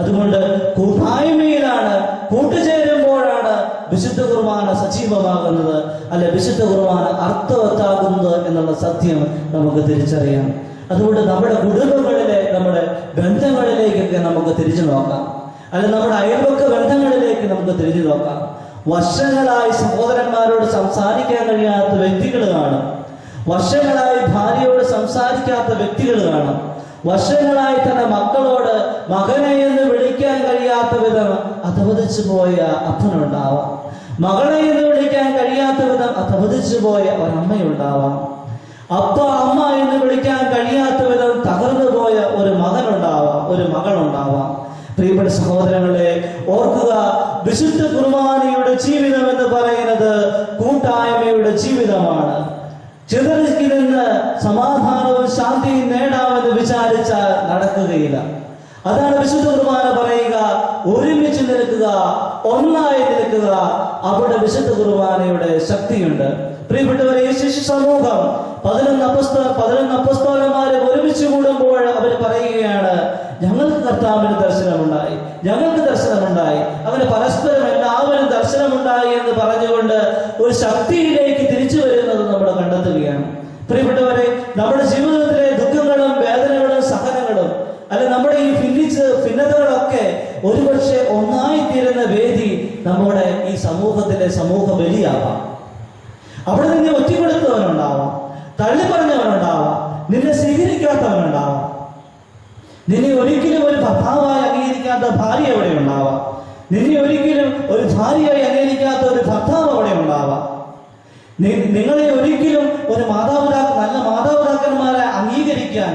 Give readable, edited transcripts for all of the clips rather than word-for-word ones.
അതുകൊണ്ട് കൂട്ടായ്മയിലാണ്, കൂട്ടുചേരുമ്പോഴാണ് വിശുദ്ധ കുർബാന സജീവമാകുന്നത്, അല്ലെ വിശുദ്ധ കുർബാന അർത്ഥവത്താകുന്നത് എന്നുള്ള സത്യം നമുക്ക് തിരിച്ചറിയാം. അതുകൊണ്ട് നമ്മുടെ കുടുംബങ്ങളിലെ, നമ്മുടെ ബന്ധങ്ങളിലേക്കൊക്കെ നമുക്ക് തിരിച്ചു നോക്കാം, അല്ലെ നമ്മുടെ അയൽപക്ക ബന്ധങ്ങളിലേക്ക് നമുക്ക് തിരിഞ്ഞു നോക്കാം. വർഷങ്ങളായി സഹോദരന്മാരോട് സംസാരിക്കാൻ കഴിയാത്ത വ്യക്തികൾ കാണും, വർഷങ്ങളായി ഭാര്യയോട് സംസാരിക്കാത്ത വ്യക്തികൾ കാണും, വർഷങ്ങളായി തന്നെ മക്കളോട് മകനെ എന്ന് വിളിക്കാൻ കഴിയാത്ത വിധം അധപതിച്ചു പോയ അപ്പനുണ്ടാവാം, മകളെ എന്ന് വിളിക്കാൻ കഴിയാത്ത വിധം അധപതിച്ചു പോയ ഒരമ്മയുണ്ടാവാം, അപ്പ അമ്മ എന്ന് വിളിക്കാൻ കഴിയാത്ത വിധം തകർന്നു പോയ ഒരു മകനുണ്ടാവാം, ഒരു മകളുണ്ടാവാം. പ്രിയപ്പെട്ട സഹോദരങ്ങളെ, ഓർക്കുക, വിശുദ്ധ കുർബാനയുടെ ജീവിതം എന്ന് പറയുന്നത് കൂട്ടായ്മയുടെ ജീവിതമാണ്. ചിതറിക്കിരുന്ന് സമാധാനവും ശാന്തിയും നേടാമെന്ന് വിചാരിച്ചാൽ നടക്കുകയില്ല. അതാണ് വിശുദ്ധ കുർബാന പറയുക, ഒരുമിച്ച് നിൽക്കുക, ഒന്നായി നിൽക്കുക. അവിടെ വിശുദ്ധ കുർബാനയുടെ ശക്തിയുണ്ട്. പ്രിയപ്പെട്ടവരെ, ശിശു സമൂഹം 11 അപ്പസ്തോലന്മാരെ ഒരുമിച്ച് കൂടുമ്പോൾ അവർ പറയുകയാണ്, ഞങ്ങൾക്ക് കർത്താവിന് ദർശനമുണ്ടായി, ഞങ്ങൾക്ക് ദർശനമുണ്ടായി. അങ്ങനെ പരസ്പരം എല്ലാവരും ദർശനമുണ്ടായി എന്ന് പറഞ്ഞുകൊണ്ട് ഒരു ശക്തിയിലേക്ക് തിരിച്ചു വരുന്നത് നമ്മൾ കണ്ടെത്തുകയാണ്. പ്രിയപ്പെട്ടവരെ, നമ്മുടെ ജീവിതത്തിലെ ദുഃഖങ്ങളും വേദനകളും സഹനങ്ങളും, അല്ലെ നമ്മുടെ ഈ ഭിന്നതകളൊക്കെ ഒരുപക്ഷെ ഒന്നായി തീരുന്ന വേദി നമ്മുടെ ഈ സമൂഹത്തിലെ സമൂഹ ബലിയാവാം. അവിടെ നിന്നെ ഒറ്റപ്പെടുത്തവനുണ്ടാവാം, തള്ളിപ്പറഞ്ഞവനുണ്ടാവാം, നിന്നെ സ്വീകരിക്കാത്തവനുണ്ടാവാം, നിന്നെ ഒരിക്കലും ഒരു ഭർത്താവായി അംഗീകരിക്കാത്ത ഭാര്യ അവിടെ ഉണ്ടാവാം, നിന്നെ ഒരിക്കലും ഒരു ഭാര്യയായി അംഗീകരിക്കാത്ത ഒരു ഭർത്താവ് അവിടെ ഉണ്ടാവാം, നിങ്ങളെ ഒരിക്കലും ഒരു നല്ല മാതാപിതാക്കന്മാരെ അംഗീകരിക്കാൻ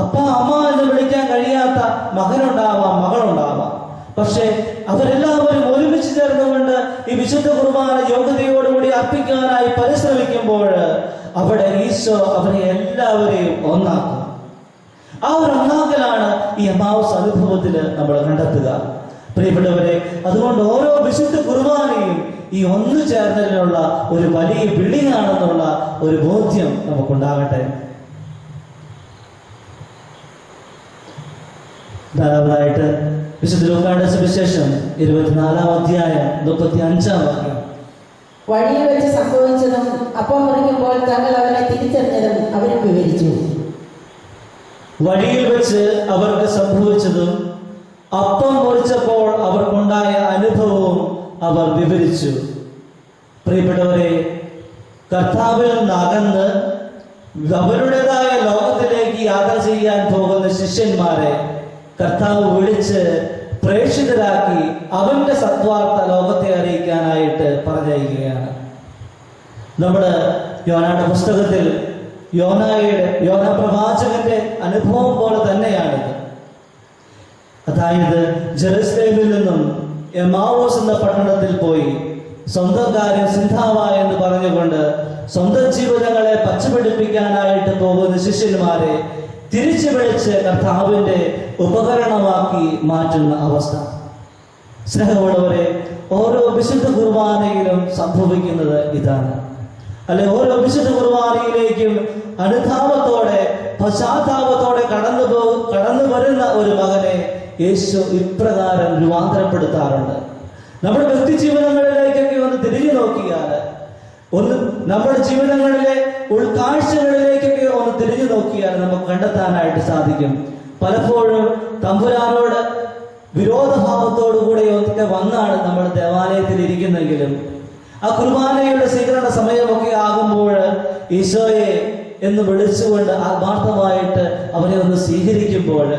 അപ്പ അമ്മ എന്ന് വിളിക്കാൻ കഴിയാത്ത മകനുണ്ടാവാം, മകളുണ്ടാവാം. പക്ഷെ അവരെല്ലാവരും ഒരുമിച്ച് ചേർന്നുകൊണ്ട് ഈ വിശുദ്ധ കുർബാന യോഗ്യതയോടുകൂടി അർപ്പിക്കാനായി പരിശ്രമിക്കുമ്പോൾ അവിടെ ഈശോ അവരെ എല്ലാവരെയും ഒന്നാക്കും. ആ ഒരു ഒന്നാക്കലാണ് ഈ എമ്മാവുസ് അനുഭവത്തിൽ നമ്മൾ കണ്ടെത്തുക. പ്രിയപ്പെട്ടവരെ, അതുകൊണ്ട് ഓരോ വിശുദ്ധ കുർബാനയും ഈ ഒന്നു ചേർന്നതിനുള്ള ഒരു വലിയ വിളിയാണെന്നുള്ള ഒരു ബോധ്യം നമുക്കുണ്ടാകട്ടെ. ധാരാളമായിട്ട് വിശുദ്ധ ലൂക്കായുടെ സുവിശേഷം 24-ാം അധ്യായം 35-ാം വാക്യം. വഴിയിൽ വെച്ച് സംഭവിച്ചതും അപ്പം മുറിക്കുമ്പോൾ തങ്ങൾ അവനെ തിരിച്ചറിഞ്ഞതും അവരും വിവരിച്ചു. വഴിയിൽ വെച്ച് അവർക്ക് സംഭവിച്ചതും അപ്പം മുറിച്ചപ്പോൾ അവർക്കുണ്ടായ അനുഭവവും അവർ വിവരിച്ചു. പ്രിയപ്പെട്ടവരെ, കർത്താവിൽ നിന്ന് അകന്ന് അവരുടേതായ ലോകത്തിലേക്ക് യാത്ര ചെയ്യാൻ പോകുന്ന ശിഷ്യന്മാരെ കർത്താവ് വിളിച്ച് പ്രേക്ഷിതരാക്കി അവന്റെ സത്വാർത്ത ലോകത്തെ അറിയിക്കാനായിട്ട് പറഞ്ഞയക്കുകയാണ്. നമ്മുടെ യോനയുടെ പുസ്തകത്തിൽ യോന പ്രവാചകന്റെ അനുഭവം പോലെ തന്നെയാണിത്. അതായത് ജെറുസലേമിൽ നിന്നും എമ്മാവൂസ് എന്ന പട്ടണത്തിൽ പോയി സ്വന്തം കാര്യം സിന്ധാവ എന്ന് പറഞ്ഞുകൊണ്ട് സ്വന്തം ജീവിതങ്ങളെ പച്ചപിടിപ്പിക്കാനായിട്ട് പോകുന്ന ശിഷ്യന്മാരെ തിരിച്ചു വിളിച്ച് കർത്താവിന്റെ ഉപകരണമാക്കി മാറ്റുന്ന അവസ്ഥ. സ്നേഹമുള്ളവരെ, ഓരോ വിശുദ്ധ കുർബാനയിലും സംഭവിക്കുന്നത് ഇതാണ്. അല്ലെ, ഓരോ വിശുദ്ധ കുർബാനയിലേക്കും അനുതാപത്തോടെ പശ്ചാത്താപത്തോടെ കടന്നു വരുന്ന ഒരു മകനെ യേശു ഇപ്രകാരം രൂപാന്തരപ്പെടുത്താറുണ്ട്. നമ്മുടെ വ്യക്തി ജീവിതങ്ങളിലേക്കൊക്കെ ഒന്ന് തിരിഞ്ഞു നോക്കിയാൽ, നമ്മുടെ ജീവിതങ്ങളിലെ ഉൾക്കാഴ്ചകളിലേക്കൊക്കെ ഒന്ന് തിരിഞ്ഞു നോക്കിയാൽ നമുക്ക് കണ്ടെത്താനായിട്ട് സാധിക്കും. പലപ്പോഴും തമ്പുരാനോട് വിരോധഭാവത്തോടുകൂടെ ഒക്കെ വന്നാണ് നമ്മൾ ദേവാലയത്തിൽ ഇരിക്കുന്നെങ്കിലും ആ കുർബാനയുടെ സ്വീകരണ സമയമൊക്കെ ആകുമ്പോൾ ഈശോയെ എന്ന് വിളിച്ചുകൊണ്ട് ആത്മാർത്ഥമായിട്ട് അവനെ ഒന്ന് സ്വീകരിക്കുമ്പോൾ,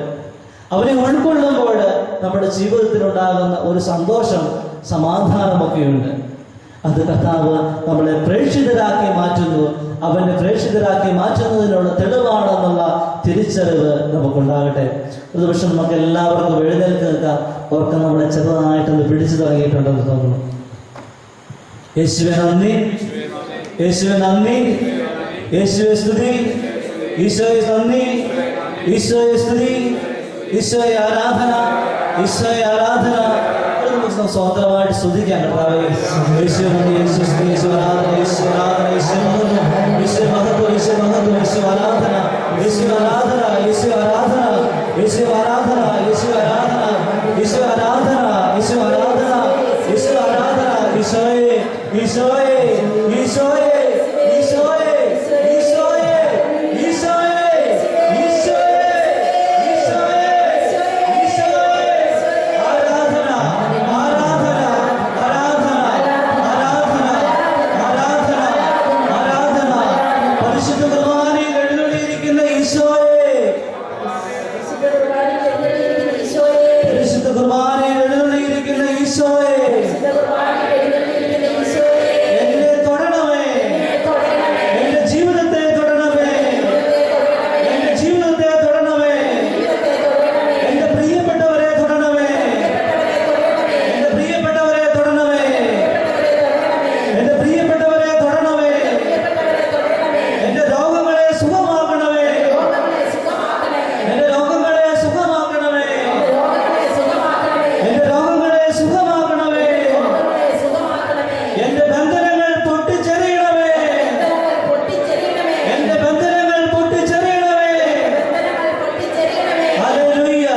അവനെ ഉൾക്കൊള്ളുമ്പോൾ നമ്മുടെ ജീവിതത്തിലുണ്ടാകുന്ന ഒരു സന്തോഷം, സമാധാനമൊക്കെയുണ്ട്. അത് കർത്താവ് നമ്മളെ പ്രേക്ഷിതരാക്കി മാറ്റുന്നു. അവന്റെ പ്രേക്ഷിതരാക്കി മാറ്റുന്നതിനുള്ള തെളിവാണെന്നുള്ള തിരിച്ചറിവ് നമുക്കുണ്ടാകട്ടെ. ഒരു പക്ഷെ നമുക്ക് എല്ലാവർക്കും എഴുന്നേൽക്ക് നിൽക്കാം. ഓർക്കം നമ്മളെ ചെറുതായിട്ടൊന്ന് പിടിച്ചു തുടങ്ങിയിട്ടുണ്ടെന്ന് തോന്നുന്നു. യേശുവേ നന്ദി, യേശുവേ നന്ദി, യേശുവേ സ്തുതി, ഈശോയെ നന്ദി, ഈശോയെ സ്തുതി, ഈശോയെ ആരാധന, ഈശോയെ ആരാധന. സ്വതന്ത്രമായിട്ട് സ്തുതിക്കാൻ കർത്താവേ. യേശു നന്ദി, യേശു സ്തുതി, യേശു ആരാധന, യേശു ആരാധന, യേശു യേശു മഹത്വം, യേശു മഹത്വം, യേശു ആരാധന, യേശു ആരാധന, യേശു ആരാധന, യേശു ആരാധന, യേശു ആരാധന, യേശു ഈശോയെ ഈശോയെ ഈശോയെ ഈശോയെ ഈശോയെ ഈശോയെ ഈശോയെ ഈശോയെ ആരാധന ആരാധന ആരാധന ആരാധന ആരാധന ആരാധന പരിശുദ്ധ കുർബാനയിൽ എഴുന്നള്ളിയിരിക്കുന്ന ഈശോയെ പരിശുദ്ധ കുർബാനയിൽ എഴുന്നള്ളിയിരിക്കുന്ന ഈശോയെ എന്നെ തൊടണമേ എന്റെ ജീവിതത്തെ തൊടണമേ എന്റെ ജീവിതത്തെ തൊടണമേ എന്റെ പ്രിയപ്പെട്ടവരെ തൊടണമേ എന്റെ പ്രിയപ്പെട്ടവരെ തൊടണമേ എന്റെ പ്രിയപ്പെട്ടവരെ തൊടണമേ എന്റെ രോഗങ്ങളെ സുഖമാക്കണമേ എന്റെ രോഗങ്ങളെ സുഖമാക്കണമേ എന്റെ രോഗങ്ങളെ സുഖമാക്കണമേ എന്റെ ബന്ധനങ്ങൾ പൊട്ടിച്ചെറിയണമേ എന്റെ ബന്ധനങ്ങൾ പൊട്ടിച്ചെറിയണമേ ഹല്ലേലൂയ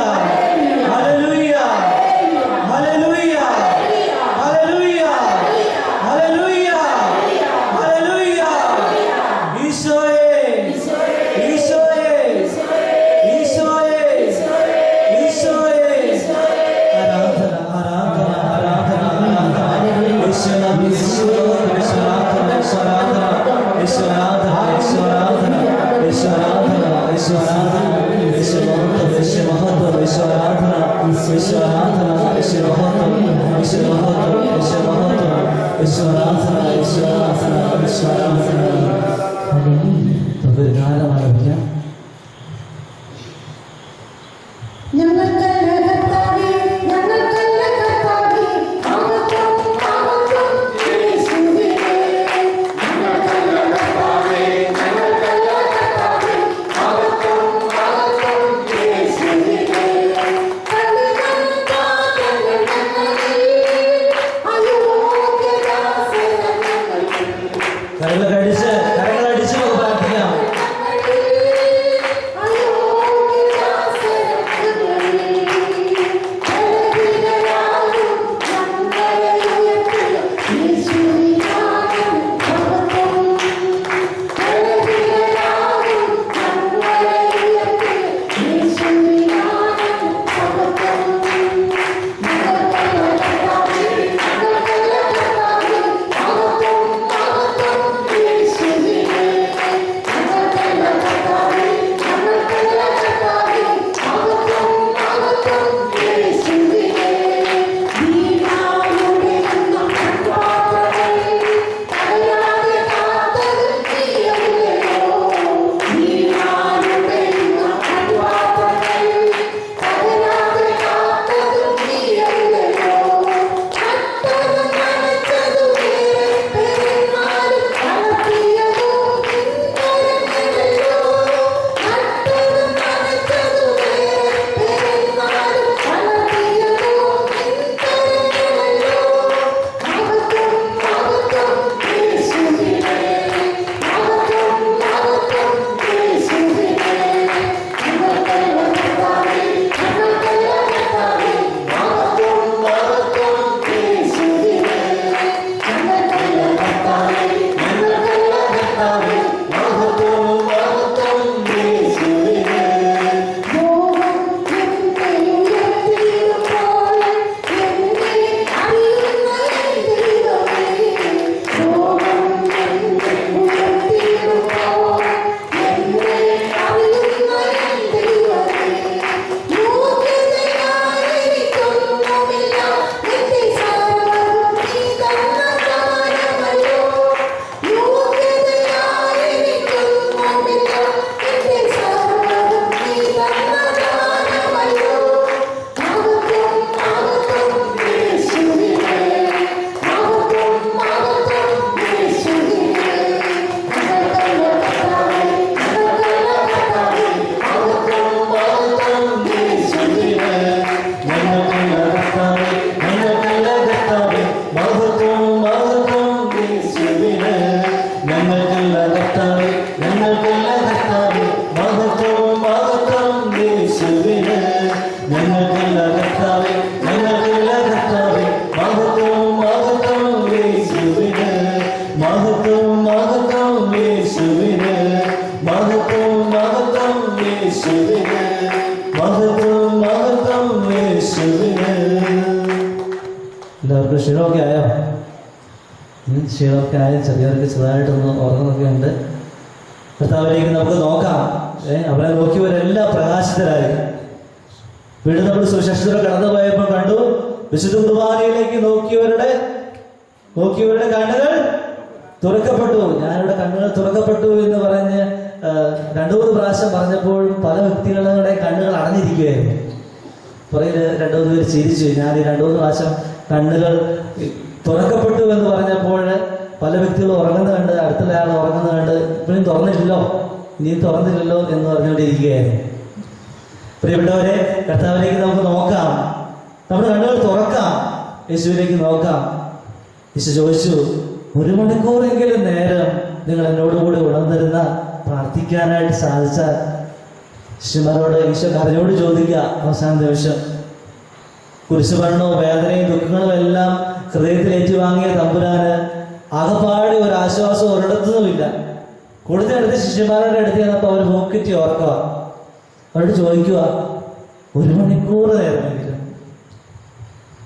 ഹല്ലേലൂയ ഹല്ലേലൂയ ഹല്ലേലൂയ ഹല്ലേലൂയ ഹല്ലേലൂയ ഈശോയെ ഈശോയെ ഈശോയെ ഈശോയെ ആരാധന ആരാധന ആരാധന ആരാധന ഈശ്വരാധന ഈശ്വരാധന ഈശ്വരാധന ഈശ്വരാധന ഈശ്വരാധന ഈശ്വരാധന ഈശ്വരാധന ഈശ്വമഹത്വം ഈശ്വരാധന ഈശ്വരാധന ഈശ്വമഹത്വം ഈശ്വമഹത്വം ഈശ്വമഹത്വം ഈശ്വരാധന ഈശ്വരാധന ഈശ്വരാധന ഒരു ഗാനം ആരംഭിക്കാം. ഞങ്ങൾക്കല്ല കർത്താവേ, ഞങ്ങൾക്കല്ല കർത്താവേ, ആവത്തും ആവത്തും യേശുവേ. ഞങ്ങൾക്കല്ല കർത്താവേ, ഞങ്ങൾക്കല്ല കർത്താവേ, ആവത്തും ആവത്തും യേശുവേ. കണ്ണുകണ്ടാതങ്ങൾ ഞങ്ങളിൽ, അയോഗ്യദാസര ഞങ്ങൾ. കരങ്ങളടിച്ച് നമുക്ക് പ്രാർത്ഥിക്കാം. ഞങ്ങളിൽ എല്ലാവർക്കും ക്ഷീണമൊക്കെ ആയോ? ക്ഷീണമൊക്കെ ആയോ? ചെറിയവർക്ക് ചെറുതായിട്ടൊന്ന് ഉറങ്ങുന്നൊക്കെ ഉണ്ട്. കർത്താവിലേക്ക് നമുക്ക് നോക്കാം. അവരെ നോക്കിയവരെല്ലാം പ്രകാശിതരായി. വീണ്ടും നമ്മൾ സുശക്തരെ കടന്നു പോയപ്പോൾ കണ്ടു, വിശുദ്ധ കുർബാനയിലേക്ക് നോക്കിയവരുടെ കണ്ണുകൾ തുറക്കപ്പെട്ടു. ഞാനിവിടെ കണ്ണുകൾ തുറക്കപ്പെട്ടു എന്ന് പറഞ്ഞ് 2-3 പ്രാവശ്യം പറഞ്ഞപ്പോഴും പല വ്യക്തികളുടെ കണ്ണുകൾ അടഞ്ഞിരിക്കുകയായിരുന്നു. പുറകിൽ 2-3 പേര് ചിരിച്ചു. ഞാൻ ഈ 2-3 പ്രാവശ്യം കണ്ണുകൾ തുറക്കപ്പെട്ടു എന്ന് പറഞ്ഞപ്പോൾ പല വ്യക്തികളും ഉറങ്ങുന്ന കണ്ട്, അടുത്തുള്ള ആൾ ഉറങ്ങുന്ന കണ്ട് ഇപ്പോഴും തുറന്നില്ലല്ലോ, ഇനിയും തുറന്നില്ലല്ലോ എന്ന് പറഞ്ഞുകൊണ്ടിരിക്കുകയായിരുന്നു. പ്രിയപ്പെട്ടവരെ, കർത്താവിലേക്ക് നമുക്ക് നോക്കാം. നമ്മുടെ കണ്ണുകൾ തുറക്കാം, യേശുവിലേക്ക് നോക്കാം. യേശു ചോദിച്ചു, 1 മണിക്കൂറെങ്കിലും നേരം നിങ്ങൾ എന്നോടുകൂടി ഉണർന്നിരുന്ന പ്രാർത്ഥിക്കാനായിട്ട് സാധിച്ചാൽ. ശിഷ്യന്മാരോട് ഈശോ കരഞ്ഞോട് ചോദിക്കുക. അവസാന നിമിഷം കുരിശുമരണവും വേദനയും ദുഃഖങ്ങളും എല്ലാം ഹൃദയത്തിൽ ഏറ്റുവാങ്ങിയ തമ്പുരാന് ആകപ്പാടി ഒരു ആശ്വാസം ഒരിടത്തുനിന്നുമില്ല. കൂടുതലെടുത്ത് ശിഷ്യന്മാരുടെ അടുത്ത് ചെന്നപ്പോൾ അവർ മൂക്കിറ്റി ഓർക്കുക. അവരോട് ചോദിക്കുക, 1 മണിക്കൂർ നേരമെങ്കിലും.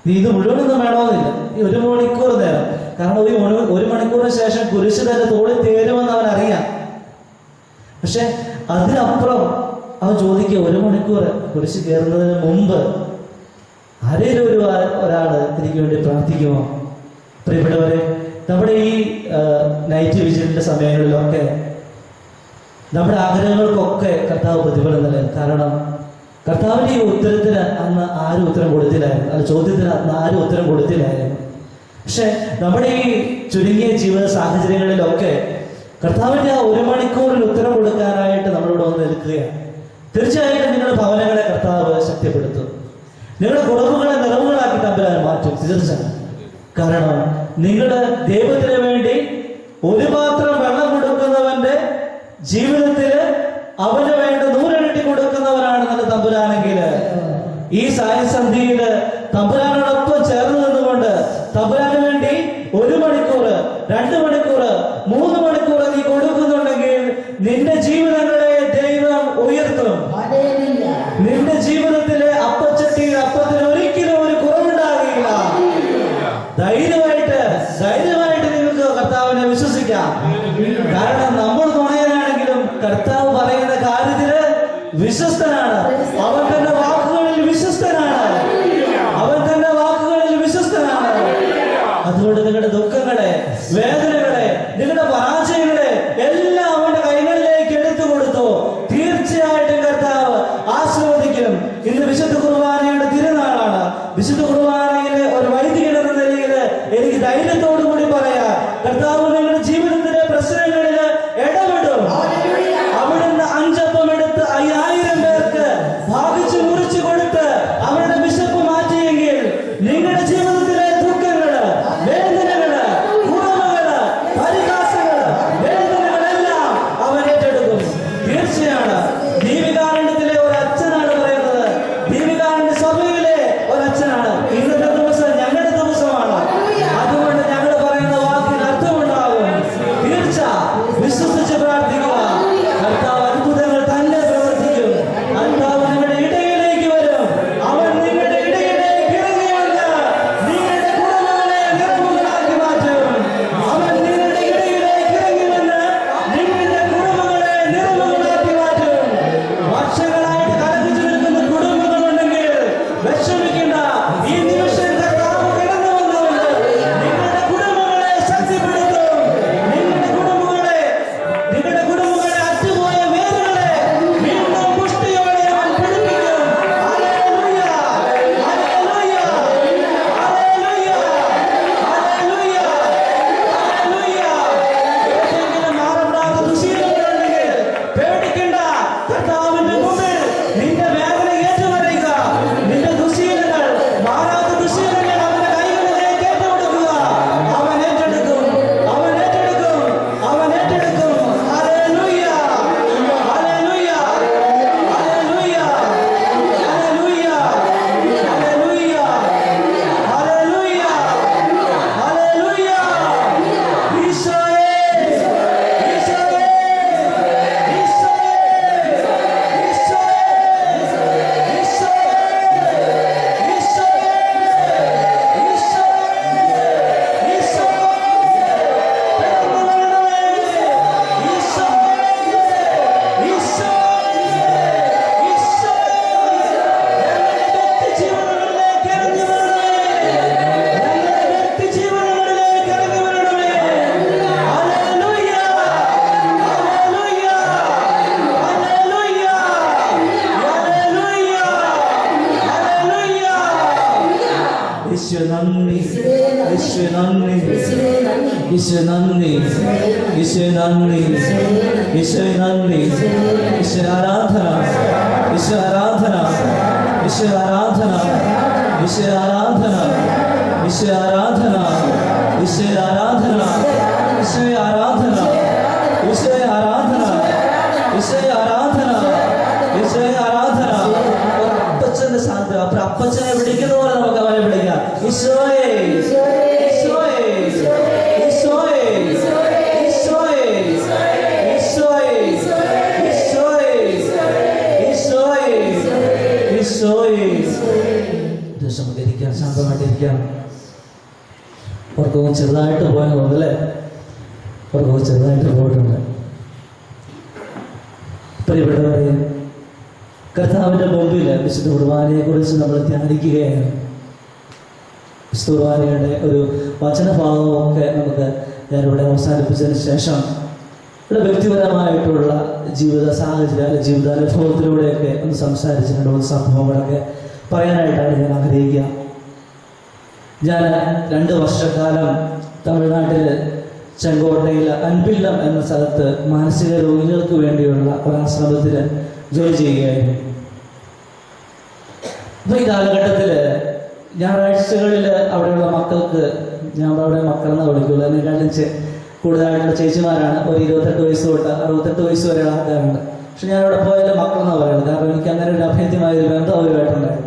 നീ ഇത് മുഴുവനൊന്നും വേണമെന്നില്ല, ഈ 1 മണിക്കൂർ നേരം. കാരണം ഈ 1 മണിക്കൂറിന് ശേഷം കുരിശ് തന്നെ തോളിൽ തേരുമെന്ന് അവൻ അറിയാം. പക്ഷെ അതിനപ്പുറം അവൻ ചോദിക്കുക, 1 മണിക്കൂർ കുരിശ് കയറുന്നതിന് മുമ്പ് ആരേലും ഒരാള് എനിക്ക് വേണ്ടി പ്രാർത്ഥിക്കുമോ? പ്രിയപ്പെട്ടവരെ, നമ്മുടെ ഈ നൈറ്റ് വിജിലിന്റെ സമയങ്ങളിലൊക്കെ നമ്മുടെ ആഗ്രഹങ്ങൾക്കൊക്കെ കർത്താവ് പ്രതിഫലം നൽകും. കാരണം കർത്താവിന്റെ ഈ ഉത്തരത്തിന് അന്ന് ആരും ഉത്തരം കൊടുത്തില്ലായിരുന്നു, അല്ല ചോദ്യത്തിന് അന്ന് ആരും ഉത്തരം കൊടുത്തില്ലായിരുന്നു. പക്ഷെ നമ്മുടെ ഈ ചുരുങ്ങിയ ജീവിത സാഹചര്യങ്ങളിലൊക്കെ കർത്താവിന്റെ ആ 1 മണിക്കൂറിൽ ഉത്തരം കൊടുക്കാനായിട്ട് നമ്മളിവിടെ വന്ന് നിൽക്കുകയാണ്. തീർച്ചയായിട്ടും നിങ്ങളുടെ ഭവനങ്ങളെ കർത്താവ് ശക്തിപ്പെടുത്തും. നിങ്ങളുടെ കുറവുകളെ നിറവുകളാക്കി തമ്പുരാൻ മാറ്റും. തീർച്ചയായും. കാരണം നിങ്ങളുടെ ദൈവത്തിന് വേണ്ടി 1 പാത്രം വെള്ളം കൊടുക്കുന്നവന്റെ ജീവിതത്തില് അവന് വേണ്ട 100 ഇരട്ടി കൊടുക്കുന്നവരാണ് നല്ല തമ്പുരാനെങ്കിൽ, ഈ സായസന്ധിയില് തമ്പുരാനോടൊപ്പം ചേർന്ന് നിന്നുകൊണ്ട് തമ്പുരാന് വേണ്ടി 1 മണിക്കൂർ, 2 മണിക്കൂർ, 3 മണിക്കൂർ നീ കൊടുക്കുന്നുണ്ടെങ്കിൽ നിന്റെ ജീവിതങ്ങളെ ദൈവം ഉയർത്തും. നിന്റെ ജീവിതത്തിലെ അപ്പച്ചട്ടിയിൽ അപ്പത്തിന് ഒരിക്കലും ഒരു കുറവുണ്ടാകില്ല. ധൈര്യമായിട്ട് നിങ്ങൾക്ക് കർത്താവിനെ വിശ്വസിക്കാം. കാരണം നമ്മൾ നുണയനാണെങ്കിലും കർത്താവ് പറയുന്ന കാര്യത്തില് വിശ്വസ്തനാണ്. അവൻ തന്റെ വാക്കുകളിൽ വിശ്വസ്തനാണ്. അതുകൊണ്ട് നിങ്ങളുടെ ദുഃഖങ്ങളെ, വേദനകളെ, നിങ്ങളുടെ പരാജയങ്ങളെ എല്ലാം അവന്റെ കൈകളിലേക്ക് എടുത്തു കൊടുത്തു. തീർച്ചയായിട്ടും കർത്താവ് ആസ്വദിക്കും. ഇന്ന് വിശുദ്ധ കുർബാനയുടെ തിരുനാളാണ്. വിശുദ്ധ കുർബാനയിലെ ഒരു വൈദികൻ എന്ന നിലയിൽ എനിക്ക് ധൈര്യത്തോടു കൂടി പറയാം, കർത്താവ് നിങ്ങളുടെ ജീവിതത്തിലെ പ്രശ്നങ്ങളിൽ ഇടപെടും. അവിടുന്ന് 5 അപ്പം എടുത്ത് 5000 പേർക്ക് ഭാഗിച്ചു മുറിച്ചു കൊടുത്ത് അവരുടെ വിശപ്പ് മാറ്റിയെങ്കിൽ നിങ്ങളുടെ ജീവിതത്തിലെ ദുഃഖങ്ങള്, വേദനകള്, കുറവുകള്, പരിഹാസങ്ങള്, വേദനകളെല്ലാം അവൻ ഏറ്റെടുക്കും. തീർച്ചയാണ്. ദീപികാരണ്യത്തിലെ ഒരു അച്ഛനാണ് പറയുന്നത്, ദീപികാരണ്യ സഭയിലെ ഒരു അച്ഛനാണ്. ഇന്നത്തെ ദിവസം ഞങ്ങളുടെ ദിവസമാണ്. അതുകൊണ്ട് ഞങ്ങൾ പറയുന്ന വാക്കിന് അർത്ഥമുണ്ടാകും. തീർച്ച വിശ്വസിച്ച് പ്രാർത്ഥിക്കുക. കർത്താവ് അത്ഭുതങ്ങൾ തന്നെ പ്രവർത്തിക്കും. കർത്താവ് നിങ്ങളുടെ ഇടയിലേക്ക് വരും. അവൻ നിങ്ങളുടെ ഇടയിലേക്ക് ഇറങ്ങി വന്ന് നിങ്ങളുടെ കുറവുകളെ നിറവുകളാക്കി മാറ്റും. അവൻ നിങ്ങളുടെ ഇടയിലേക്ക് ഇറങ്ങി വന്ന് നിങ്ങളുടെ കുറവുകളെ നിറവുകളാക്കി മാറ്റും. വർഷങ്ങളായിട്ട് കലഹിച്ചു നിൽക്കുന്ന കുടുംബങ്ങളുണ്ടെങ്കിൽ വിഷമിക്കേണ്ട. ഈ നിമിഷം കർത്താവ് കടന്നു വന്നുകൊണ്ട് നിങ്ങളുടെ കുടുംബങ്ങളെ ശക്തിപ്പെടുത്തും. നിങ്ങളുടെ കുടുംബങ്ങളെ അറ്റുപോയ വേരുകളെ വീണ്ടും പുഷ്ടിയോടെ അവൻ പിടിപ്പിക്കും. ഹല്ലേലൂയ, ഹല്ലേലൂയ, ഹല്ലേലൂയ, ഹല്ലേലൂയ, ഹല്ലേലൂയ. ഏതെങ്കിലും മാറപ്പെടാത്ത ദുശ്ശീലങ്ങളുണ്ടെങ്കിൽ പേടിക്കണ്ട. കർത്താവിന്റെ മുമ്പിൽ നിന്റെ വേദന ഏറ്റുപറയുക. നിന്റെ ദുശ്ശീലങ്ങൾ ഈശോ നന്ദി, ഈശോ നന്ദി, യേശുവേ നന്ദി. ഈശോ നന്ദി, ഈശോ നന്ദി, ഈശോ നന്ദി, ഈശോ ആരാധന, ഈശോ ആരാധന, ഈശോ ആരാധന, ഈശോ ആരാധന, ഈശോ ആരാധന, ഈശോ ആരാധന, ഈശോ ആരാധന, ഈശോ ആരാധന, ഈശോ ആരാധന, ഈശോ ആരാധന. അപ്പച്ചന്റെ സാധ്യത, അപ്പൊ അപ്പച്ചനെ വിളിക്കുന്ന പോലെ നമുക്ക് അവനെ വിളിക്കാം. ഈശോയെ, ഈശോയെ, ഈശോയെ, ഈശോയെ, ഈശോയെ, ഈശോയെ, ഈശോയെ, ഈശോയെ. ദിവസം നമുക്ക് ഇരിക്കാം, ശാന്തമായിട്ടിരിക്കാം. ഉറക്കവും ചെറുതായിട്ട് പോയെന്ന് തോന്നുന്നല്ലേ? ഉറക്കവും ചെറുതായിട്ട് പോയിട്ടുണ്ട്. പ്രിയപ്പെട്ടവരെ, കർത്താവിന്റെ മുമ്പിൽ വിശുദ്ധ കുർബാനയെ കുറിച്ച് നമ്മൾ ധ്യാനിക്കുകയാണ്. വിശുദ്ധ കുർബാനയുടെ ഒരു വചനഭാഗമൊക്കെ നമുക്ക് ഞാനിവിടെ അവസാനിപ്പിച്ചതിന് ശേഷം ഇവിടെ വ്യക്തിപരമായിട്ടുള്ള ജീവിത സാഹചര്യം അല്ലെ ജീവിതാനുഭവത്തിലൂടെയൊക്കെ ഒന്ന് സംസാരിച്ചിട്ടുണ്ട്. ഒരു സംഭവങ്ങളൊക്കെ പറയാനായിട്ടാണ് ഞാൻ ആഗ്രഹിക്കുക. ഞാൻ 2 വർഷക്കാലം തമിഴ്നാട്ടിൽ ചെങ്കോട്ടയിൽ അൻപില്ലം എന്ന സ്ഥലത്ത് മാനസിക രോഗികൾക്ക് വേണ്ടിയുള്ള ഒരാശ്രമത്തിൽ ജോലി ചെയ്യുകയായിരുന്നു. അപ്പൊ ഈ കാലഘട്ടത്തിൽ ഞായറാഴ്ചകളിൽ അവിടെയുള്ള മക്കൾക്ക്, ഞാൻ അവിടെ മക്കളെന്ന് വിളിക്കുള്ളൂ, അതിനെക്കാളും കൂടുതലായിട്ടുള്ള ചേച്ചിമാരാണ്. ഒരു 28 വയസ്സ് തൊട്ട് 68 വയസ്സ് വരെയുള്ള ആൾക്കാരുണ്ട്. പക്ഷെ ഞാൻ അവിടെ പോയാലും മക്കളെന്നാണ് പറയുന്നത്. കാരണം എനിക്ക് അങ്ങനെ ഒരു അഭേദ്യമായ ഒരു ബന്ധം അവരുമായിട്ടുണ്ടായിരുന്നു.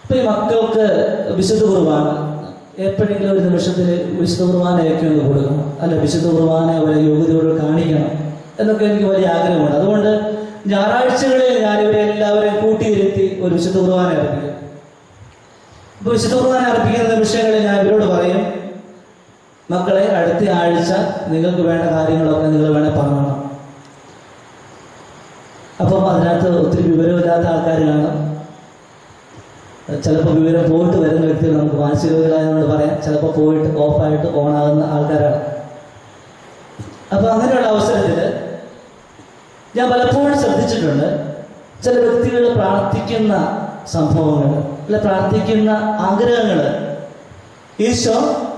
അപ്പൊ ഈ മക്കൾക്ക് വിശുദ്ധ കുർബാന എപ്പോഴെങ്കിലും ഒരു നിമിഷത്തിൽ വിശുദ്ധ കുർബാനയൊക്കെ ഒന്ന് കൊടുക്കണം, അല്ല വിശുദ്ധ കുർബാന അവരെ യോഗ്യതയോട് കാണിക്കണം എന്നൊക്കെ എനിക്ക് വലിയ ആഗ്രഹമുണ്ട്. അതുകൊണ്ട് ഞായറാഴ്ചകളിൽ ഞാൻ ഇവരെ എല്ലാവരെയും കൂട്ടിയിരുത്തി ഒരു വിശുദ്ധ കുർബാന അർപ്പിക്കും. അപ്പൊ വിശുദ്ധ കുർബാന അർപ്പിക്കുന്ന നിമിഷങ്ങളിൽ ഞാൻ ഇവരോട് പറയും, മക്കളെ, അടുത്ത ആഴ്ച നിങ്ങൾക്ക് വേണ്ട കാര്യങ്ങളൊക്കെ നിങ്ങൾ വേണേൽ പറയണം. അപ്പം അതിനകത്ത് ഒത്തിരി വിവരമില്ലാത്ത ആൾക്കാർ കാണും. ചിലപ്പോൾ വിവരം പോയിട്ട് വരുന്ന വ്യക്തികൾ, നമുക്ക് മാനസികമായതുകൊണ്ട് പറയാം, ചിലപ്പോൾ പോയിട്ട് ഓഫായിട്ട് ഓണാകുന്ന ആൾക്കാരാണ്. അപ്പൊ അങ്ങനെയുള്ള അവസരത്തിൽ ഞാൻ പലപ്പോഴും ശ്രദ്ധിച്ചിട്ടുണ്ട്, ചില വ്യക്തികൾ പ്രാർത്ഥിക്കുന്ന സംഭവങ്ങൾ അല്ലെ പ്രാർത്ഥിക്കുന്ന ആഗ്രഹങ്ങൾ ഈശോ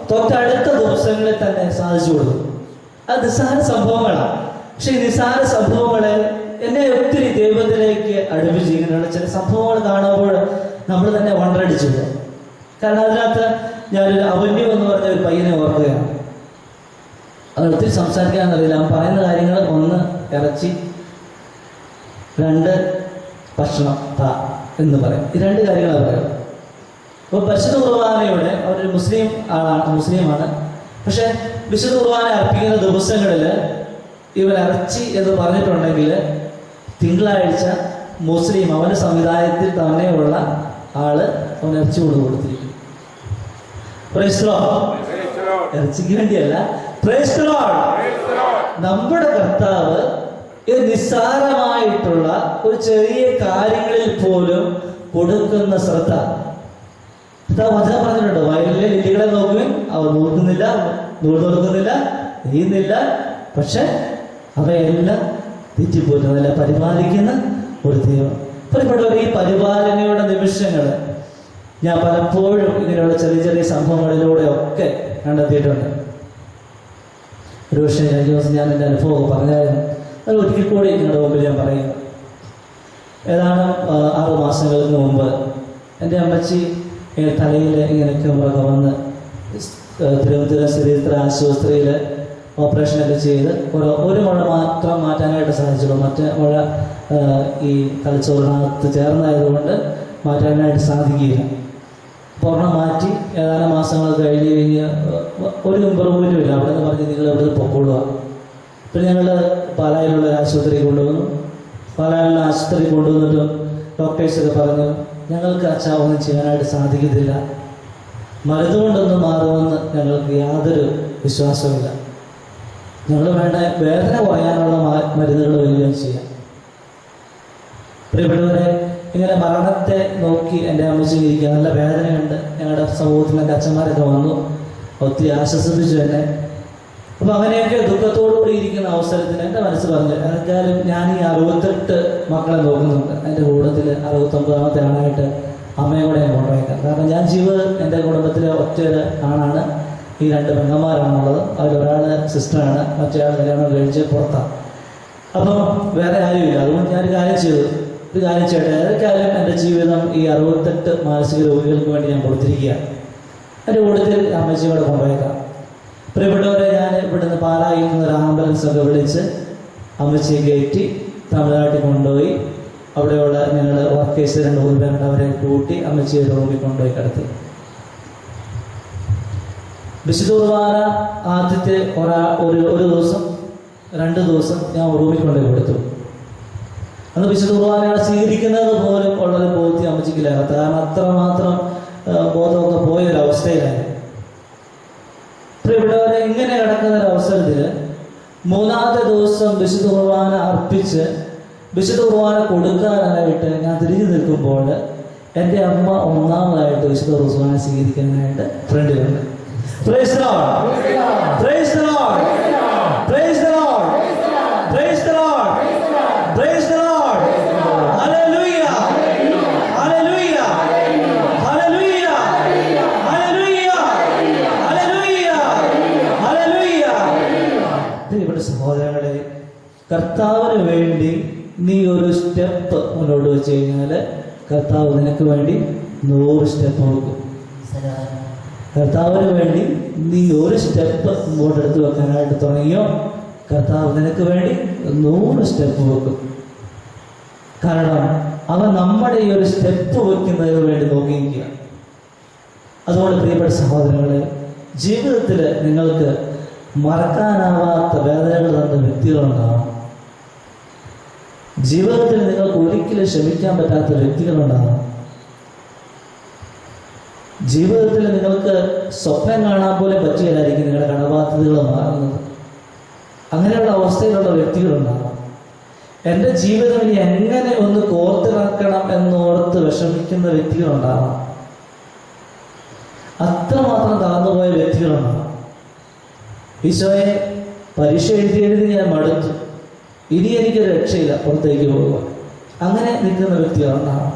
തൊട്ടടുത്ത ദിവസങ്ങളിൽ തന്നെ സാധിച്ചു കൊടുക്കും. അത് നിസ്സാര സംഭവങ്ങളാണ്. പക്ഷെ ഈ നിസ്സാര സംഭവങ്ങളെ എന്നെ ഒത്തിരി ദൈവത്തിലേക്ക് അടുപ്പിച്ചിരിക്കുന്നുണ്ട്. ചില സംഭവങ്ങൾ കാണുമ്പോൾ നമ്മൾ തന്നെ വണ്ടടിച്ചു പോകും. കാരണം അതിനകത്ത് ഞാനൊരു അവന്യം എന്ന് പറഞ്ഞ ഒരു പയ്യനെ ഓർക്കുകയാണ്. അത് ഒത്തിരി സംസാരിക്കാനറിയില്ല. അവൻ പറയുന്ന കാര്യങ്ങൾ 1 ഇറച്ചി, 2 ഭക്ഷണം താ എന്ന് പറയും. ഈ 2 കാര്യങ്ങളാണ് പറയുന്നത്. അപ്പോൾ പരിശുദ്ധ കുർബാനയുടെ അവരൊരു മുസ്ലിമാണ്. പക്ഷെ വിശുദ്ധ കുർബാന അർപ്പിക്കുന്ന ദിവസങ്ങളിൽ ഇവൻ ഇറച്ചി എന്ന് പറഞ്ഞിട്ടുണ്ടെങ്കിൽ തിങ്കളാഴ്ച മുസ്ലിം അവന്റെ സമുദായത്തിൽ തന്നെയുള്ള ആള് അവൻ ഇറച്ചി കൊടുത്തിരിക്കും. ഇറച്ചിക്ക് വേണ്ടിയല്ല, നമ്മുടെ കർത്താവ് ഇത് നിസ്സാരമായിട്ടുള്ള ഒരു ചെറിയ കാര്യങ്ങളിൽ പോലും കൊടുക്കുന്ന ശ്രദ്ധ. വചനം പറഞ്ഞിട്ടുണ്ട്, വയലിലെ ലില്ലികളെ നോക്കുവിൻ, അവർ നോക്കുന്നില്ല, നൂൽ തുറക്കുന്നില്ല, നെയ്യുന്നില്ല, പക്ഷെ അവയെല്ലാം തെറ്റിപ്പോറ്റുന്നതല്ല, പരിപാലിക്കുന്ന ഒരു ദൈവം. പ്രിയപ്പെട്ടവർ, ഈ പരിപാലനയുടെ നിമിഷങ്ങൾ ഞാൻ പലപ്പോഴും ഇങ്ങനെയുള്ള ചെറിയ ചെറിയ സംഭവങ്ങളിലൂടെ ഒക്കെ കണ്ടെത്തിയിട്ടുണ്ട്. ഒരു പക്ഷേ കഴിഞ്ഞ ദിവസം ഞാൻ എൻ്റെ അനുഭവം പറഞ്ഞായിരുന്നു. അത് ഒരിക്കൽ കൂടി നിങ്ങളുടെ മുമ്പിൽ ഞാൻ പറയുന്നു. ഏതാണ്ട് 6 മാസങ്ങൾക്ക് മുമ്പ് എൻ്റെ അമ്മച്ചി തലയിൽ ഇങ്ങനെയൊക്കെ മുറൊക്കെ വന്ന് തിരുവനന്തപുരം ശ്രീത്ര ആശുപത്രിയിൽ ഓപ്പറേഷനൊക്കെ ചെയ്ത് ഒരു മുഴ മാത്രം മാറ്റാനായിട്ട് സാധിച്ചുള്ളൂ. മറ്റേ മുഴ ഈ തലച്ചോറിനകത്ത് ചേർന്നായതുകൊണ്ട് മാറ്റാനായിട്ട് സാധിക്കില്ല. പൂർണ്ണം മാറ്റി ഏതാനും മാസങ്ങൾ കഴിഞ്ഞ് ഒരു ഇമ്പ്രൂവ്മെൻറ്റും ഇല്ല. അവിടെ നിന്ന് പറഞ്ഞ് നിങ്ങൾ ഇവിടെ പൊക്കോളുക. പിന്നെ ഞങ്ങൾ പാലായിലുള്ള ആശുപത്രി കൊണ്ടുവന്നു. പാലായിലുള്ള ആശുപത്രി കൊണ്ടുവന്നിട്ടും ഡോക്ടേഴ്സൊക്കെ പറഞ്ഞു, ഞങ്ങൾക്ക് അച്ഛാ ഒന്നും ചെയ്യാനായിട്ട് സാധിക്കത്തില്ല, മരുന്നുകൊണ്ടൊന്നും മാറുമെന്ന് ഞങ്ങൾക്ക് യാതൊരു വിശ്വാസമില്ല. ഞങ്ങൾ വേണ്ട വേദന കുറയാനുള്ള മരുന്നുകൾ വരികയും ചെയ്യാം. പ്രിയപ്പെട്ടവരെ, ഇങ്ങനെ മരണത്തെ നോക്കി എൻ്റെ അമ്മച്ചി ഇരിക്കുക, നല്ല വേദനയുണ്ട്. ഞങ്ങളുടെ സമൂഹത്തിൽ എൻ്റെ അച്ഛന്മാരൊക്കെ വന്നു, ഒത്തിരി ആശ്വസിപ്പിച്ചു എന്നെ. അപ്പം അങ്ങനെയൊക്കെ ദുഃഖത്തോടുകൂടി ഇരിക്കുന്ന അവസരത്തിൽ എൻ്റെ മനസ്സ് പറഞ്ഞു, എന്തായാലും ഞാൻ ഈ 68 മക്കളെ നോക്കുന്നുണ്ട്. എൻ്റെ കൂട്ടത്തിൽ 69ാമത്തെ ആളായിട്ട് അമ്മയും കൂടെ ഞാൻ കൊണ്ടുപോയേക്കാം. കാരണം ഞാൻ എൻ്റെ കുടുംബത്തിലെ ഒറ്റയൊരു ആണാണ്. ഈ 2 പെങ്ങന്മാരാണുള്ളത്. അതിലൊരാൾ സിസ്റ്ററാണ്, മറ്റേയാൾ കല്യാണം കഴിച്ച് പുറത്താണ്. അപ്പം വേറെ ആരുമില്ല. അതുകൊണ്ട് ഞാനൊരു കാര്യം ചെയ്യട്ടെ. ഏതൊക്കെയായാലും എൻ്റെ ജീവിതം ഈ 68 മാനസിക രോഗികൾക്ക് വേണ്ടി ഞാൻ കൊടുത്തിരിക്കുകയാണ്. എൻ്റെ കൂട്ടത്തിൽ അമ്മച്ചിയും കൂടെ കൊണ്ടുപോയേക്കാം. പ്രിയപ്പെട്ടവരെ, ഞാൻ ഇവിടുന്ന് പാലായിൽ നിന്ന് ഒരു ആംബുലൻസ് ഒക്കെ വിളിച്ച് അമ്മച്ചിയെ കയറ്റി തമിഴ്നാട്ടിൽ കൊണ്ടുപോയി അവിടെയുള്ള ഞങ്ങൾ വർക്കേഴ്സ് 2-3 പേരുണ്ട്, അവരെ കൂട്ടി അമ്മച്ചിയെ റൂമിൽ കൊണ്ടുപോയി കിടത്തി. വിശുദ്ധ കുർബാന ആദ്യത്തെ ഒരു ദിവസം 2 ദിവസം ഞാൻ റൂമിൽ കൊണ്ടുപോയി കൊടുത്തു. അന്ന് വിശുദ്ധ കുർബാനയാണ് സ്വീകരിക്കുന്നത് പോലും ഉള്ളൊരു ബോധ്യം അമ്മച്ചിക്കില്ലാത്ത, കാരണം അത്രമാത്രം ബോധമൊക്കെ പോയൊരവസ്ഥയിലായിരുന്നു. പ്രിയപ്പെട്ടവരെ, ഇങ്ങനെ കിടക്കുന്ന ഒരു അവസരത്തിൽ 3-ാമത്തെ ദിവസം വിശുദ്ധ കുർബാന അർപ്പിച്ച് വിശുദ്ധ കുർബാന കൊടുക്കാനായിട്ട് ഞാൻ തിരിഞ്ഞു നിൽക്കുമ്പോൾ എൻ്റെ അമ്മ 1-ാമതായിട്ട് വിശുദ്ധ കുർബാന സ്വീകരിക്കാനായിട്ട് ഫ്രണ്ടിലുണ്ട്. Praise the Lord. Praise the Lord. Praise the Lord. Praise the Lord. Praise the Lord. Hallelujah. Hallelujah. Hallelujah. Hallelujah. Hallelujah. Hallelujah. പ്രിയപ്പെട്ട സഹോദരങ്ങളെ, കർത്താവിന് വേണ്ടി നീ ഒരു സ്റ്റെപ്പ് മുന്നോട്ട് വെച്ച് കഴിഞ്ഞാൽ കർത്താവ് നിനക്ക് വേണ്ടി 100 സ്റ്റെപ്പ് കൊടുക്കും. കർത്താവിന് വേണ്ടി നീ ഒരു സ്റ്റെപ്പ് മുമ്പോട്ട് എടുത്ത് വെക്കാനായിട്ട് തുടങ്ങിയോ, കർത്താവ് നിനക്ക് വേണ്ടി 100 സ്റ്റെപ്പ് വെക്കും. കാരണം അവൻ നമ്മുടെ ഈ ഒരു സ്റ്റെപ്പ് വെക്കുന്നതിന് വേണ്ടി നോക്കിയിരിക്കുക. അതുകൊണ്ട് പ്രിയപ്പെട്ട സഹോദരങ്ങളെ, ജീവിതത്തിൽ നിങ്ങൾക്ക് മറക്കാനാവാത്ത വേദനകൾ തന്ന വ്യക്തികളുണ്ടാവും. ജീവിതത്തിൽ നിങ്ങൾക്ക് ഒരിക്കലും ക്ഷമിക്കാൻ പറ്റാത്ത വ്യക്തികളുണ്ടാവും. ജീവിതത്തിൽ നിങ്ങൾക്ക് സ്വപ്നം കാണാൻ പോലും പറ്റിയതായിരിക്കും നിങ്ങളുടെ കടബാധ്യതകൾ മാറുന്നത്. അങ്ങനെയുള്ള അവസ്ഥയിലുള്ള വ്യക്തികളുണ്ടാകും. എൻ്റെ ജീവിതം ഇനി എങ്ങനെ ഒന്ന് കോർത്തിറക്കണം എന്നോർത്ത് വിഷമിക്കുന്ന വ്യക്തികളുണ്ടാകാം. അത്രമാത്രം തളർന്നുപോയ വ്യക്തികളുണ്ടാകാം. ഈശോയെ, പരീക്ഷ എഴുതി ഞാൻ മടുത്തു, ഇനി എനിക്ക് രക്ഷയില്ല, പുറത്തേക്ക് പോകുക, അങ്ങനെ നിൽക്കുന്ന വ്യക്തികളുണ്ടാകാം.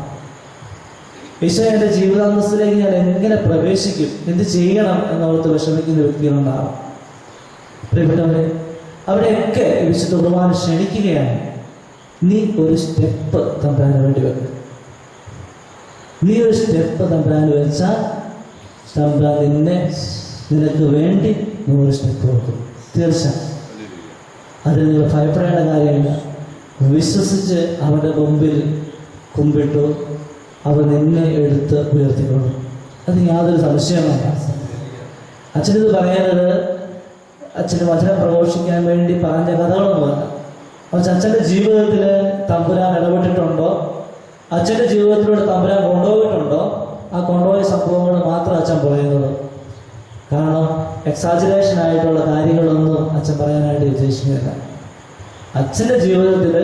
ഈശോ, എൻ്റെ ജീവിതാന്തസ്സിലേക്ക് ഞാൻ എങ്ങനെ പ്രവേശിക്കും, എന്ത് ചെയ്യണം എന്നോർത്ത് വിഷമിക്കുന്ന വ്യക്തികളുണ്ടാകാം. പ്രിയപ്പെട്ടവരെ, അവിടെയൊക്കെ വിശുദ്ധ കുർബാന ക്ഷണിക്കുകയാണ്. നീ ഒരു സ്റ്റെപ്പ് തമ്പുരാന് വേണ്ടി വെക്കും. നീ ഒരു സ്റ്റെപ്പ് തമ്പുരാന് വെച്ചാൽ തമ്പുരാൻ നിനക്ക് വേണ്ടി 100 സ്റ്റെപ്പ് വെക്കും. തീർച്ചയായും അതിൽ നിങ്ങൾ ഭയപ്പെടേണ്ട കാര്യമില്ല. വിശ്വസിച്ച് അവൻ്റെ മുമ്പിൽ കുമ്പിട്ടു, അവൻ നിന്നെ എടുത്ത് ഉയർത്തിക്കൊള്ളും. അത് യാതൊരു സംശയവുമില്ല. അച്ഛനിത് പറയുന്നത് അച്ഛന് വചനം പ്രഘോഷിക്കാൻ വേണ്ടി പറഞ്ഞ കഥകളൊന്നുമല്ല. പക്ഷെ അച്ഛൻ്റെ ജീവിതത്തിൽ തമ്പുരാൻ ഇടപെട്ടിട്ടുണ്ടോ, അച്ഛൻ്റെ ജീവിതത്തിലൂടെ തമ്പുരാൻ കൊണ്ടുപോയിട്ടുണ്ടോ, ആ കൊണ്ടുപോയ സംഭവങ്ങൾ മാത്രം അച്ഛൻ പറയുന്നത്. കാരണം എക്സാജറേഷൻ ആയിട്ടുള്ള കാര്യങ്ങളൊന്നും അച്ഛൻ പറയാനായിട്ട് ഉദ്ദേശിക്കുന്നില്ല. അച്ഛൻ്റെ ജീവിതത്തിൽ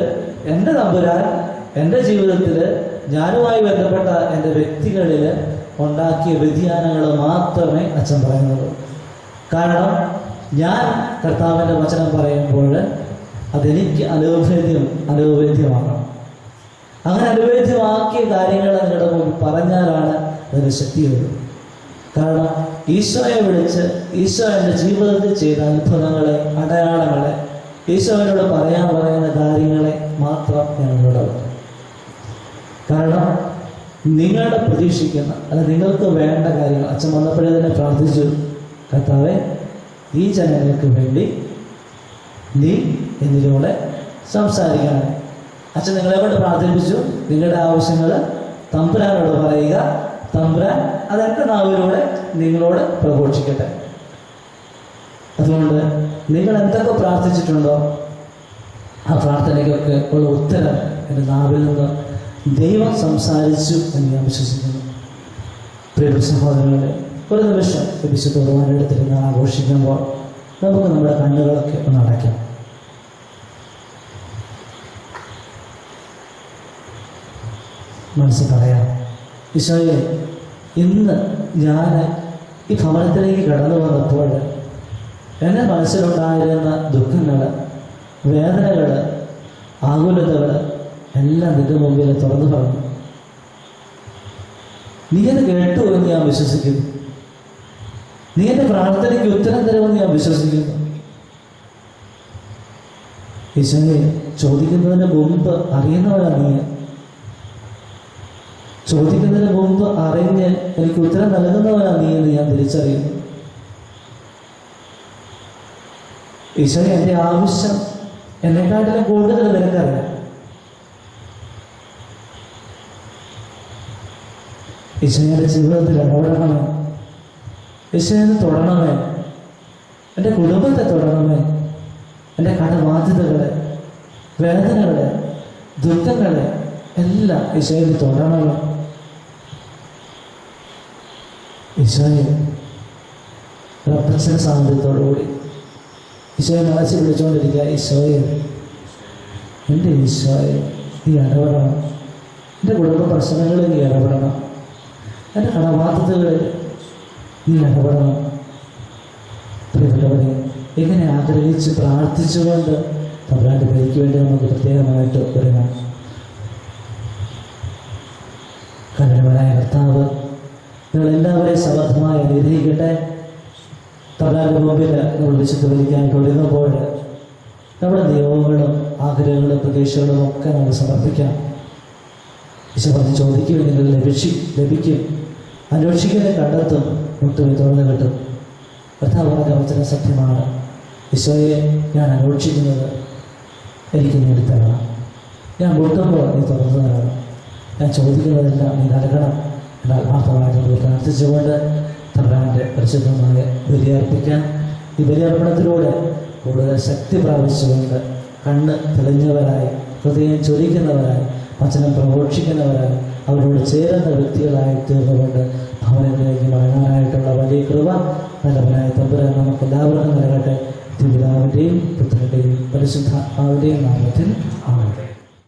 എൻ്റെ തമ്പുരാൻ എൻ്റെ ജീവിതത്തിൽ ഞാനുമായി ബന്ധപ്പെട്ട എൻ്റെ വ്യക്തികളിൽ ഉണ്ടാക്കിയ വ്യതിയാനങ്ങൾ മാത്രമേ അച്ഛൻ പറയുന്നുള്ളൂ. കാരണം ഞാൻ കർത്താവിൻ്റെ വചനം പറയുമ്പോൾ അതെനിക്ക് അനുവേദ്യമാകണം. അങ്ങനെ അനുവേദ്യമാക്കിയ കാര്യങ്ങൾ നിങ്ങളുടെ മുമ്പിൽ പറഞ്ഞാലാണ് അതിന് ശക്തിയുള്ളൂ. കാരണം ഈശോയെ വിളിച്ച് ഈശോ എൻ്റെ ജീവിതത്തിൽ ചെയ്ത അത്ഭുതങ്ങളെ, അടയാളങ്ങളെ, ഈശോയോട് പറയുന്ന കാര്യങ്ങളെ മാത്രം ഞങ്ങളോട് പറയും. കാരണം നിങ്ങളുടെ പ്രതീക്ഷിക്കുന്ന അല്ല നിങ്ങൾക്ക് വേണ്ട കാര്യങ്ങൾ അച്ഛൻ വന്നപ്പോഴേ തന്നെ പ്രാർത്ഥിച്ചു, കർത്താവേ, ഈ ജനങ്ങൾക്ക് വേണ്ടി നീ എന്നിലൂടെ സംസാരിക്കണം. അച്ഛൻ നിങ്ങളെ കൊണ്ട് പ്രാർത്ഥിപ്പിച്ചു, നിങ്ങളുടെ ആവശ്യങ്ങൾ തമ്പുരാനോട് പറയുക, തമ്പുരാൻ അതെൻ്റെ നാവിലൂടെ നിങ്ങളോട് പ്രഘോഷിക്കട്ടെ. അതുകൊണ്ട് നിങ്ങൾ എന്തൊക്കെ പ്രാർത്ഥിച്ചിട്ടുണ്ടോ ആ പ്രാർത്ഥനയ്ക്കൊക്കെ ഉള്ള ഉത്തരം എൻ്റെ നാവിൽ നിന്ന് ദൈവം സംസാരിച്ചു എന്ന് ഞാൻ വിശ്വസിക്കുന്നു. പ്രിയ സഹോദരങ്ങളെ, ഒരു നിമിഷം വിശുദ്ധ കുർബാനയുടെ തിരുനാൾ ആഘോഷിക്കുമ്പോൾ നമുക്ക് നമ്മുടെ കണ്ണുകളൊക്കെ ഒന്ന് അടയ്ക്കാം. മനസ്സിൽ പറയാം, ഈശോയെ, ഇന്ന് ഞാൻ ഈ ഭവനത്തിലേക്ക് കടന്നു വന്നപ്പോൾ എൻ്റെ മനസ്സിലുണ്ടായിരുന്ന ദുഃഖങ്ങൾ, വേദനകൾ, ആകുലതകൾ എല്ലാം നിന്റെ മുമ്പിൽ തുറന്നു പറഞ്ഞു. നീ അത് കേട്ടു എന്ന് ഞാൻ വിശ്വസിക്കുന്നു. നീ എൻ്റെ പ്രാർത്ഥനയ്ക്ക് ഉത്തരം തരുമെന്ന് ഞാൻ വിശ്വസിക്കുന്നു. ഈശോയെ, ചോദിക്കുന്നതിന് മുമ്പ് അറിയുന്നവരാണ് നീ. ചോദിക്കുന്നതിന് മുമ്പ് അറിഞ്ഞ് എനിക്ക് ഉത്തരം നൽകുന്നവനാണ് നീ എന്ന് ഞാൻ തിരിച്ചറിയുന്നു. ഈശോയെ, എൻ്റെ ആവശ്യം എന്നെക്കാട്ടിലും കൂടുതൽ നിനക്കറിയാം. ഈശോയുടെ ജീവിതത്തിൽ ഇടപെടണമേ. ഈശോയെ തൊടണമേ. എൻ്റെ കുടുംബത്തെ തൊടണമേ. എൻ്റെ കടബാധ്യതകളെ, വേദനകളെ, ദുഃഖങ്ങളെ എല്ലാം ഈശോയിൽ തൊടണമേ. ഈശോയെ പ്രപഞ്ച സാന്നിധ്യത്തോടുകൂടി ഈശോയെ മനസ്സിൽ വിളിച്ചുകൊണ്ടിരിക്കുക. ഈശോയെ, എൻ്റെ ഈശോയെ, നീ ഇടപെടണം. എൻ്റെ കുടുംബ പ്രശ്നങ്ങളിൽ നീ ഇടപെടണം. എൻ്റെ കടബാധ്യതകളിൽ നീ ഇടപെടണം. പ്രിയപ്പെട്ടവരെ, ഇങ്ങനെ ആഗ്രഹിച്ച് പ്രാർത്ഥിച്ചുകൊണ്ട് തമ്പുരാൻ്റെ പേർക്ക് വേണ്ടി നമുക്ക് പ്രത്യേകമായിട്ട് ഒരുങ്ങാം. കരുണവനായ കർത്താവ് നിങ്ങളെല്ലാവരെയും സമർത്ഥമായി അനുഗ്രഹിക്കട്ടെ. തമ്പുരാൻ്റെ മുമ്പിൽ നമ്മൾ വിശുദ്ധ ബലിക്കാനായിട്ട് ഒരുങ്ങുമ്പോൾ നമ്മുടെ നിയോഗങ്ങളും ആഗ്രഹങ്ങളും പ്രതീക്ഷകളും ഒക്കെ നമ്മൾ സമർപ്പിക്കാം. ഈശോ പറഞ്ഞ് ചോദിക്കും, നിങ്ങൾ ലഭിക്കും, അന്വേഷിക്കുന്ന കണ്ടെത്തും, മുട്ടുപോയി തുറന്നു കിട്ടും. കർത്താവ് പറഞ്ഞ വചനം സത്യമാണ്. ഈശോയെ, ഞാൻ അന്വേഷിക്കുന്നത് എനിക്ക് നേടിത്തരണം. ഞാൻ മുട്ടുമ്പോൾ നീ തുറന്നു തരണം. ഞാൻ ചോദിക്കുന്നതെല്ലാം നീ നൽകണം. എന്നാൽ ആത്മാർത്ഥമായിട്ട് പ്രാർത്ഥിച്ചുകൊണ്ട് തമ്പുരാൻ്റെ പരിശുദ്ധമായ ബലിയർപ്പിക്കാം. ഈ ബലിയർപ്പണത്തിലൂടെ കൂടുതൽ ശക്തി പ്രാപിച്ചുകൊണ്ട് കണ്ണ് തെളിഞ്ഞവരായി, ഹൃദയം ചൊരിക്കുന്നവരായി, വചനം പ്രഘോഷിക്കുന്നവരായി, അവരോട് ചേരുന്ന വ്യക്തികളായി തീർന്നുകൊണ്ട് ഭവനങ്ങളിലേക്ക് മടങ്ങാനായിട്ടുള്ള വലിയ കൃപ നല്ലവനായ തമ്പുരാൻ നമുക്ക് എല്ലാവർക്കും നൽകട്ടെ. പിതാവിൻ്റെയും പുത്രൻ്റെയും പരിശുദ്ധാത്മാവിൻ്റെയും നാമത്തിൽ ആമേൻ.